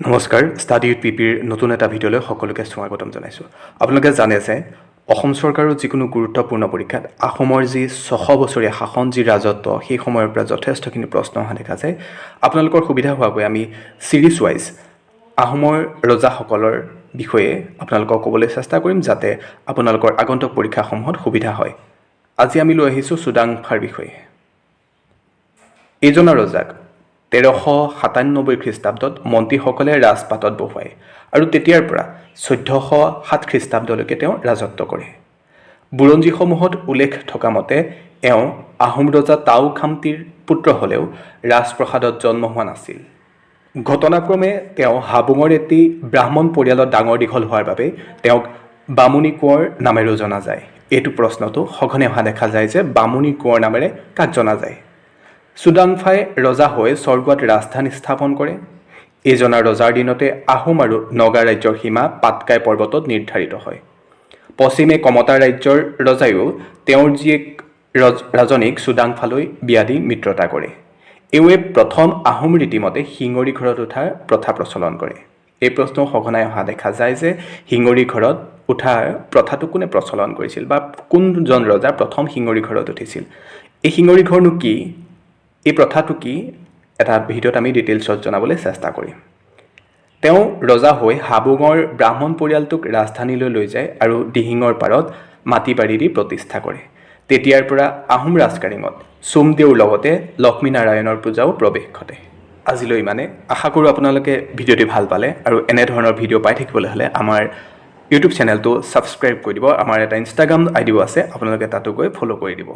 নমস্কাৰ, study with পিপিৰ নতুন এটা ভিডিঅ'লৈ সকলোকে স্বাগতম জনাইছোঁ। আপোনালোকে জানে যে অসম চৰকাৰৰ যিকোনো গুৰুত্বপূৰ্ণ পৰীক্ষাত আহোমৰ যি 600 বছৰীয়া শাসন যি ৰাজত্ব সেই সময়ৰ পৰা যথেষ্টখিনি প্ৰশ্ন অহা দেখা যায়। আপোনালোকৰ সুবিধা হোৱাকৈ আমি ছিৰিজ ৱাইজ আহোমৰ ৰজাসকলৰ বিষয়ে আপোনালোকক ক'বলৈ চেষ্টা কৰিম যাতে আপোনালোকৰ আগন্তুক পৰীক্ষাসমূহত সুবিধা হয়। আজি আমি লৈ আহিছোঁ চুডাংফাৰ বিষয়ে। এইজনা ৰজাক 1397 খ্ৰীষ্টাব্দত মন্ত্ৰীসকলে ৰাজপাটত বহুৱায় আৰু তেতিয়াৰ পৰা 1407 খ্ৰীষ্টাব্দলৈকে তেওঁ ৰাজত্ব কৰে। বুৰঞ্জীসমূহত উল্লেখ থকা মতে এওঁ আহোম ৰজা টাও খামতিৰ পুত্ৰ হ'লেও ৰাজপ্ৰসাদত জন্ম হোৱা নাছিল। ঘটনাক্ৰমে তেওঁ হাবুঙৰ এটি ব্ৰাহ্মণ পৰিয়ালত ডাঙৰ দীঘল হোৱাৰ বাবে তেওঁক বামুণী কোঁৱৰ নামেৰেও জনা যায়। এইটো প্ৰশ্নটো সঘনে অহা দেখা যায় যে বামুণী কোঁৱৰ নামেৰে কাক জনা যায়। চুডাংফাই ৰজা হৈ স্বৰ্গত ৰাজধানী স্থাপন কৰে। এইজনা ৰজাৰ দিনতে আহোম আৰু নগা ৰাজ্যৰ সীমা পাটকাই পৰ্বতত নিৰ্ধাৰিত হয়। পশ্চিমে কমতা ৰাজ্যৰ ৰজায়ো তেওঁৰ জীয়েক ৰাজনীক চুডাংফালৈ বিয়া দি মিত্ৰতা কৰে। এওঁৱে প্ৰথম আহোম ৰীতিমতে শিঙৰি ঘৰত উঠাৰ প্ৰথা প্ৰচলন কৰে। এই প্ৰশ্নও সঘনাই অহা দেখা যায় যে শিঙৰি ঘৰত উঠাৰ প্ৰথাটো কোনে প্ৰচলন কৰিছিল বা কোনজন ৰজা প্ৰথম শিঙৰি ঘৰত উঠিছিল। এই শিঙৰি ঘৰনো কি, এই প্ৰথাটো কি, এটা ভিডিঅ'ত আমি ডিটেইলছত জনাবলৈ চেষ্টা কৰিম। তেওঁ ৰজা হৈ হাবুঙৰ ব্ৰাহ্মণ পৰিয়ালটোক ৰাজধানীলৈ লৈ যায় আৰু দিহিঙৰ পাৰত মাটি বাৰী দি প্ৰতিষ্ঠা কৰে। তেতিয়াৰ পৰা আহোম ৰাজকাৰিঙত চোমদেউৰ লগতে লক্ষ্মীনাৰায়ণৰ পূজাও প্ৰৱেশ ঘটে। আজিলৈ ইমানে। আশা কৰোঁ আপোনালোকে ভিডিঅ'টি ভাল পালে আৰু এনেধৰণৰ ভিডিঅ' পাই থাকিবলৈ হ'লে আমাৰ ইউটিউব চেনেলটো ছাবস্ক্ৰাইব কৰি দিব। আমাৰ এটা ইনষ্টাগ্ৰাম আইডিও আছে, আপোনালোকে তাতো গৈ ফ'ল' কৰি দিব।